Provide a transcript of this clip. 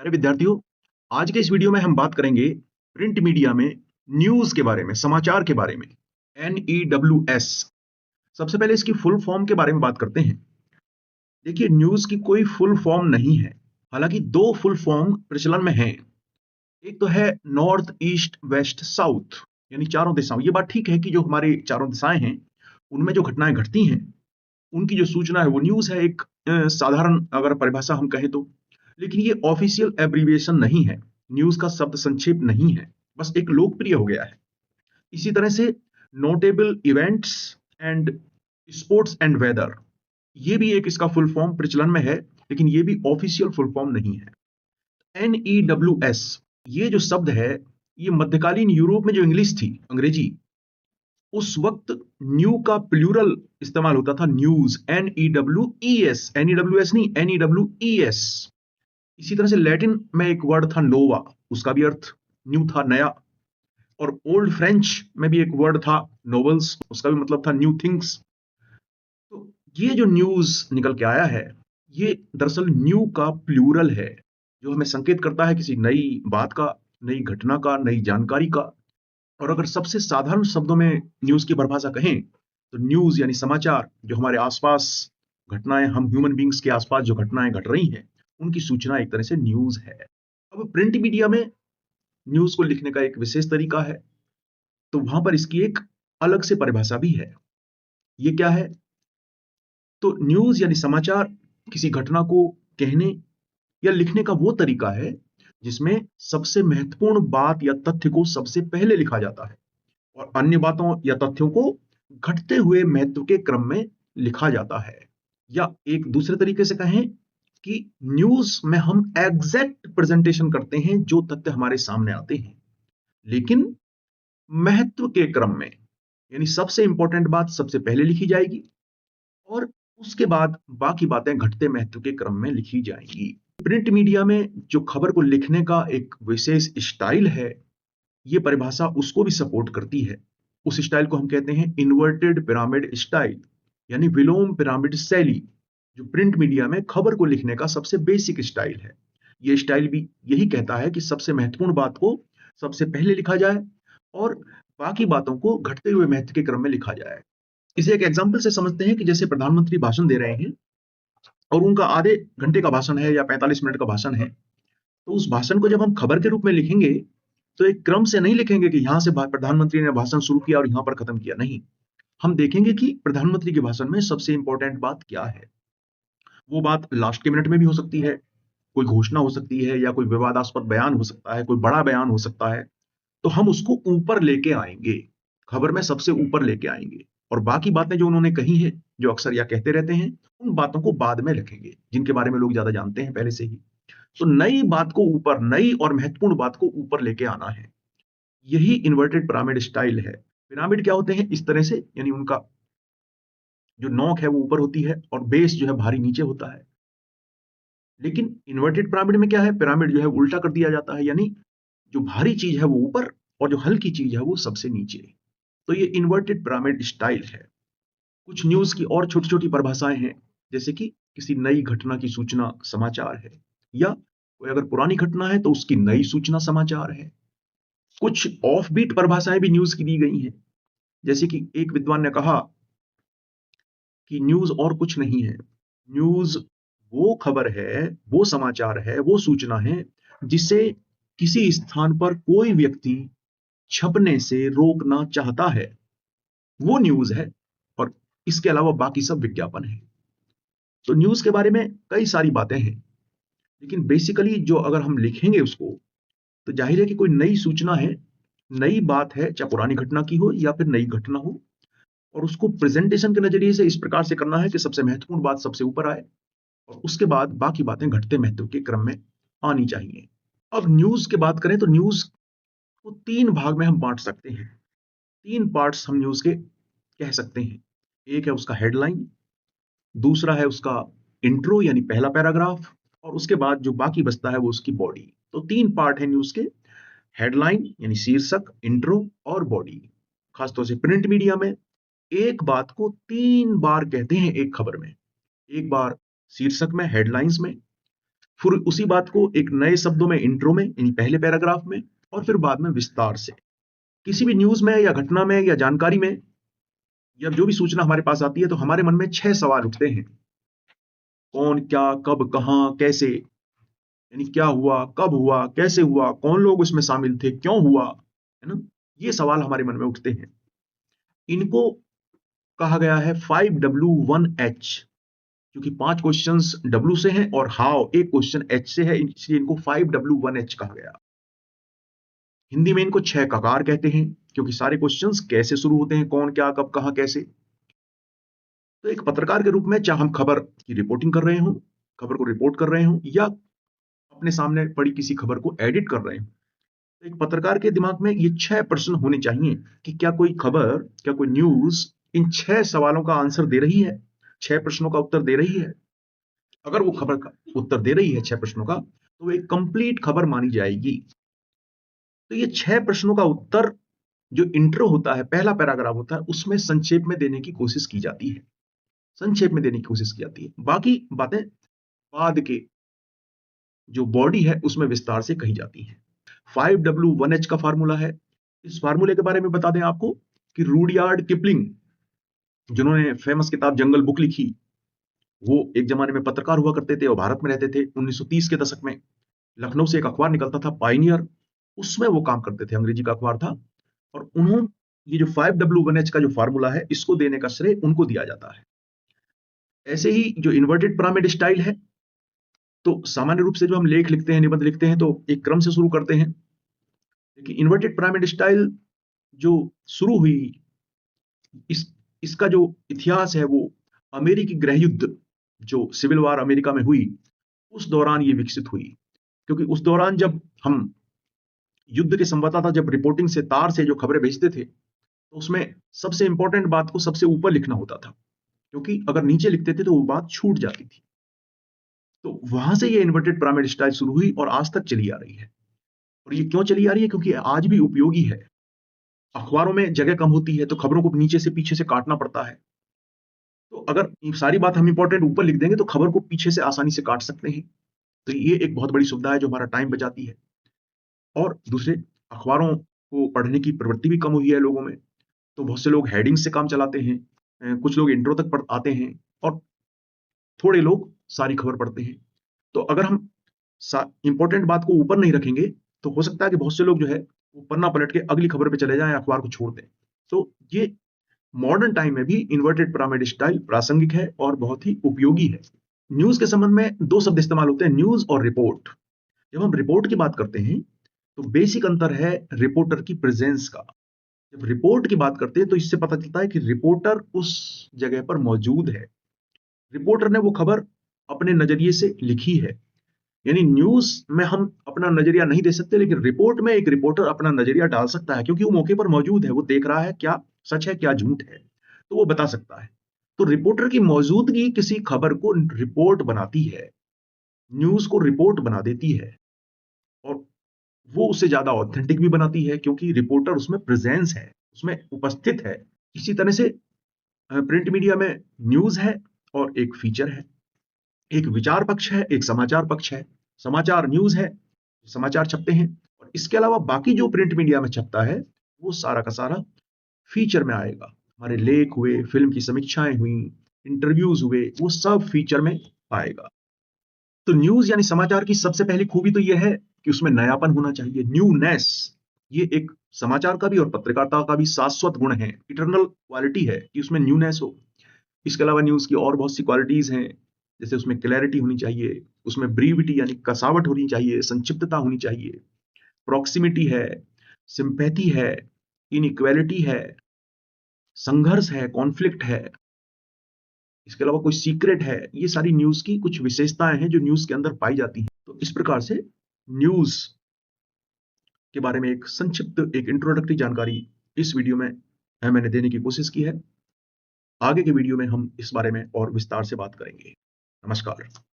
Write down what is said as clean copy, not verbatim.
प्यारे विद्यार्थियों, आज के इस वीडियो में हम बात करेंगे प्रिंट मीडिया में न्यूज के बारे में, समाचार के बारे में। NEWS। सबसे पहले इसकी फुल फॉर्म के बारे में बात करते हैं। देखिए, न्यूज की कोई फुल फॉर्म नहीं है, हालांकि दो फुल फॉर्म प्रचलन में हैं। एक तो है नॉर्थ ईस्ट वेस्ट साउथ, यानी चारों दिशाओं। ये बात ठीक है कि जो हमारे चारों दिशाएं हैं उनमें जो घटनाएं घटती हैं उनकी जो सूचना है वो न्यूज है, एक साधारण अगर परिभाषा हम कहें तो। लेकिन ये ऑफिशियल एब्रीविएशन नहीं है, न्यूज का शब्द संक्षेप नहीं है, बस एक लोकप्रिय हो गया है। इसी तरह से notable events and sports and weather, ये भी एक इसका फुल फॉर्म प्रचलन में है, लेकिन ये भी ऑफिशियल फुल फॉर्म नहीं है। NEWS, ये जो शब्द है, ये मध्यकालीन यूरोप में जो इंग्लिश थी, अंग्रेजी, उस वक्त न्यू का प्लूरल इस्तेमाल होता था, न्यूज। NEWES, NEWS नहीं, NEWES। इसी तरह से लैटिन में एक वर्ड था नोवा, उसका भी अर्थ न्यू था, नया। और ओल्ड फ्रेंच में भी एक वर्ड था नोवेल्स, उसका भी मतलब था न्यू थिंग्स। तो ये जो न्यूज निकल के आया है, ये दरअसल न्यू का प्लूरल है, जो हमें संकेत करता है किसी नई बात का, नई घटना का, नई जानकारी का। और अगर सबसे साधारण शब्दों में न्यूज की परिभाषा कहें तो न्यूज यानी समाचार, जो हमारे आसपास घटनाएं, हम ह्यूमन बींग्स के आसपास जो घटनाएं घट रही हैं उनकी सूचना एक तरह से न्यूज है। अब प्रिंट मीडिया में न्यूज को लिखने का एक विशेष तरीका है, तो वहां पर इसकी एक अलग से परिभाषा भी है। ये क्या है? तो न्यूज यानी समाचार किसी घटना को कहने या लिखने का वो तरीका है जिसमें सबसे महत्वपूर्ण बात या तथ्य को सबसे पहले लिखा जाता है और अन्य बातों या तथ्यों को घटते हुए महत्व के क्रम में लिखा जाता है। या एक दूसरे तरीके से कहें कि न्यूज में हम एग्जैक्ट प्रेजेंटेशन करते हैं जो तथ्य हमारे सामने आते हैं, लेकिन महत्व के क्रम में, यानी सबसे इंपॉर्टेंट बात सबसे पहले लिखी जाएगी और उसके बाद बाकी बातें घटते महत्व के क्रम में लिखी जाएंगी। प्रिंट मीडिया में जो खबर को लिखने का एक विशेष स्टाइल है, ये परिभाषा उसको भी सपोर्ट करती है। उस स्टाइल को हम कहते हैं इन्वर्टेड पिरामिड स्टाइल, यानी विलोम पिरामिड शैली, जो प्रिंट मीडिया में खबर को लिखने का सबसे बेसिक स्टाइल है। ये स्टाइल भी यही कहता है कि सबसे महत्वपूर्ण बात को सबसे पहले लिखा जाए और बाकी बातों को घटते हुए महत्व के क्रम में लिखा जाए। इसे एक एग्जाम्पल से समझते हैं कि जैसे प्रधानमंत्री भाषण दे रहे हैं और उनका आधे घंटे का भाषण है या 45 मिनट का भाषण है, तो उस भाषण को जब हम खबर के रूप में लिखेंगे तो एक क्रम से नहीं लिखेंगे कि यहां से प्रधानमंत्री ने भाषण शुरू किया और यहां पर खत्म किया। नहीं, हम देखेंगे कि प्रधानमंत्री के भाषण में सबसे इंपॉर्टेंट बात क्या है। वो बात लास्ट के मिनट में भी हो सकती है, कोई घोषणा हो सकती है, या कोई विवादास्पद बयान हो सकता है, कोई बड़ा बयान हो सकता है। तो हम उसको ऊपर लेके आएंगे, खबर में सबसे ऊपर लेके आएंगे, और बाकी बातें जो उन्होंने कही हैं, जो अक्सर या कहते रहते हैं, उन बातों को बाद में रखेंगे, जिनके बारे में लोग ज्यादा जानते हैं पहले से ही। तो नई बात को ऊपर, नई और महत्वपूर्ण बात को ऊपर लेके आना है। यही इन्वर्टेड पिरामिड स्टाइल है। पिरामिड क्या होते हैं? इस तरह से, यानी उनका जो नोक है वो ऊपर होती है और बेस जो है भारी नीचे होता है। लेकिन इन्वर्टेड पिरामिड में क्या है? पिरामिड जो है उल्टा कर दिया जाता है, यानी जो भारी चीज है वो ऊपर और जो हल्की चीज है वो सबसे नीचे। तो ये इन्वर्टेड पिरामिड स्टाइल है। कुछ न्यूज की और छोटी छोटी परिभाषाएं हैं, जैसे कि किसी नई घटना की सूचना समाचार है, या कोई अगर पुरानी घटना है तो उसकी नई सूचना समाचार है। कुछ ऑफ बीट परिभाषाएं भी न्यूज की दी गई हैं, जैसे कि एक विद्वान ने कहा कि न्यूज और कुछ नहीं है, न्यूज वो खबर है, वो समाचार है, वो सूचना है जिसे किसी स्थान पर कोई व्यक्ति छपने से रोकना चाहता है, वो न्यूज है। और इसके अलावा बाकी सब विज्ञापन है। तो न्यूज के बारे में कई सारी बातें हैं, लेकिन बेसिकली जो अगर हम लिखेंगे उसको, तो जाहिर है कि कोई नई सूचना है, नई बात है, चाहे पुरानी घटना की हो या फिर नई घटना हो, और उसको प्रेजेंटेशन के नजरिए से इस प्रकार से करना है कि सबसे महत्वपूर्ण बात सबसे ऊपर आए और उसके बाद बाकी बातें घटते महत्व के क्रम में आनी चाहिए। अब न्यूज की बात करें तो न्यूज को तीन भाग में हम बांट सकते हैं। तीन पार्ट्स हम न्यूज के कह सकते हैं। एक है उसका हेडलाइन, दूसरा है उसका इंट्रो यानी पहला पैराग्राफ, और उसके बाद जो बाकी बचता है वो उसकी बॉडी। तो तीन पार्ट है न्यूज के, हेडलाइन यानी शीर्षक, इंट्रो और बॉडी। खासतौर से प्रिंट मीडिया में एक बात को तीन बार कहते हैं एक खबर में। एक बार शीर्षक में, हेडलाइंस में, फिर उसी बात को एक नए शब्दों में इंट्रो में यानी पहले पैराग्राफ में और फिर बाद में विस्तार से किसी भी न्यूज में या घटना में या जानकारी में या जो भी सूचना हमारे पास आती है तो हमारे मन में 6 सवाल उठते हैं। कौन, क्या, कब, कहां, कैसे, यानी क्या हुआ, कब हुआ, कैसे हुआ, कौन लोग उसमें शामिल थे, क्यों हुआ, है ना। ये सवाल हमारे मन में उठते हैं। इनको कहा गया है 5W1H, क्योंकि 5 क्वेश्चंस W से हैं और हाउ एक क्वेश्चन H से है, इसलिए इनको 5W1H कहा गया। हिंदी में इनको 6 ककार कहते हैं, क्योंकि सारे क्वेश्चंस कैसे शुरू होते हैं, कौन, क्या, कब, कहां, कैसे। तो एक पत्रकार के रूप में चाहे हम खबर की रिपोर्टिंग कर रहे हों, खबर को रिपोर्ट कर रहे हों या अपने सामने पड़ी किसी खबर को एडिट कर रहे हों, तो एक पत्रकार के दिमाग में ये 6 प्रश्न होने चाहिए कि क्या कोई खबर, क्या कोई न्यूज इन 6 सवालों का आंसर दे रही है, 6 प्रश्नों का उत्तर दे रही है। अगर वो खबर का उत्तर दे रही है 6 प्रश्नों का, तो वो एक कंप्लीट खबर मानी जाएगी। तो ये 6 प्रश्नों का उत्तर जो इंट्रो होता है, पहला पैराग्राफ होता है, उसमें संक्षेप में देने की कोशिश की जाती है, संक्षेप में देने की कोशिश की जाती है। बाकी बातें बाद के जो बॉडी है उसमें विस्तार से कही जाती है। 5W1H का फार्मूला है। इस फार्मूले के बारे में बता दें आपको कि रूडयार्ड किपलिंग, जिन्होंने फेमस किताब जंगल बुक लिखी, वो एक जमाने में पत्रकार हुआ करते थे और भारत में रहते थे। 1930 के दशक में लखनऊ से एक अखबार निकलता था पायनियर, उसमें वो काम करते थे, अंग्रेजी का अखबार था। और उन्होंने ये जो 5W1H का जो फार्मूला है, इसको देने का श्रेय उनको दिया जाता है। ऐसे ही जो इन्वर्टेड पिरामिड स्टाइल है, तो सामान्य रूप से जो हम लेख लिखते हैं, निबंध लिखते हैं, तो एक क्रम से शुरू करते हैं। लेकिन इन्वर्टेड पिरामिड स्टाइल जो शुरू हुई, इस इसका जो इतिहास है वो अमेरिकी गृह युद्ध, जो सिविल वॉर अमेरिका में हुई, उस दौरान ये विकसित हुई। क्योंकि उस दौरान जब हम युद्ध के संवाददाता जब रिपोर्टिंग से तार से जो खबरें भेजते थे, तो उसमें सबसे इंपॉर्टेंट बात को सबसे ऊपर लिखना होता था, क्योंकि अगर नीचे लिखते थे तो वो बात छूट जाती थी। तो वहां से ये इन्वर्टेड पिरामिड स्टाइल शुरू हुई और आज तक चली आ रही है। और ये क्यों चली आ रही है? क्योंकि आज भी उपयोगी है। अखबारों में जगह कम होती है तो खबरों को नीचे से पीछे से काटना पड़ता है। तो अगर ये सारी बात हम इंपॉर्टेंट ऊपर लिख देंगे तो खबर को पीछे से आसानी से काट सकते हैं। तो ये एक बहुत बड़ी सुविधा है जो हमारा टाइम बचाती है। और दूसरे, अखबारों को पढ़ने की प्रवृत्ति भी कम हुई है लोगों में, तो बहुत से लोग हेडिंग से काम चलाते हैं, कुछ लोग इंट्रो तक पढ़ आते हैं और थोड़े लोग सारी खबर पढ़ते हैं। तो अगर हम इंपॉर्टेंट बात को ऊपर नहीं रखेंगे तो हो सकता है कि बहुत से लोग जो है वो पन्ना पलट के अगली खबर पे चले जाएं, अखबार को छोड़ दें। तो ये मॉडर्न टाइम में भी इन्वर्टेड पिरामिड स्टाइल प्रासंगिक है और बहुत ही उपयोगी है। न्यूज के संबंध में 2 शब्द इस्तेमाल होते हैं, न्यूज और रिपोर्ट। जब हम रिपोर्ट की बात करते हैं तो बेसिक अंतर है रिपोर्टर की प्रेजेंस का। जब रिपोर्ट की बात करते हैं तो इससे पता चलता है कि रिपोर्टर उस जगह पर मौजूद है, रिपोर्टर ने वो खबर अपने नजरिए से लिखी है। यानी न्यूज में हम अपना नजरिया नहीं दे सकते, लेकिन रिपोर्ट में एक रिपोर्टर अपना नजरिया डाल सकता है, क्योंकि वो मौके पर मौजूद है, वो देख रहा है क्या सच है क्या झूठ है, तो वो बता सकता है। तो रिपोर्टर की मौजूदगी किसी खबर को रिपोर्ट बनाती है, न्यूज को रिपोर्ट बना देती है, और वो उससे ज्यादा ऑथेंटिक भी बनाती है, क्योंकि रिपोर्टर उसमें प्रेजेंस है, उसमें उपस्थित है। इसी तरह से प्रिंट मीडिया में न्यूज है और एक फीचर है, एक विचार पक्ष है, एक समाचार पक्ष है। समाचार न्यूज है, समाचार छपते हैं, और इसके अलावा बाकी जो प्रिंट मीडिया में छपता है वो सारा का सारा फीचर में आएगा। हमारे लेख हुए, फिल्म की समीक्षाएं हुई, इंटरव्यूज हुए, वो सब फीचर में आएगा। तो न्यूज यानी समाचार की सबसे पहली खूबी तो यह है कि उसमें नयापन होना चाहिए, न्यूनेस। ये एक समाचार का भी और पत्रकारिता का भी शाश्वत गुण है, इटरनल क्वालिटी है कि उसमें न्यूनेस हो। इसके अलावा न्यूज की और बहुत सी क्वालिटीज हैं, जैसे उसमें क्लैरिटी होनी चाहिए, उसमें ब्रीविटी यानी कसावट होनी चाहिए, संक्षिप्तता होनी चाहिए, प्रॉक्सिमिटी है, सिंपैथी है, इनइक्वालिटी है, संघर्ष है, कॉन्फ्लिक्ट है, इसके अलावा कोई सीक्रेट है। ये सारी न्यूज की कुछ विशेषताएं हैं जो न्यूज के अंदर पाई जाती हैं। तो इस प्रकार से न्यूज के बारे में एक संक्षिप्त, एक इंट्रोडक्टरी जानकारी इस वीडियो में मैंने देने की कोशिश की है। आगे के वीडियो में हम इस बारे में और विस्तार से बात करेंगे। नमस्कार।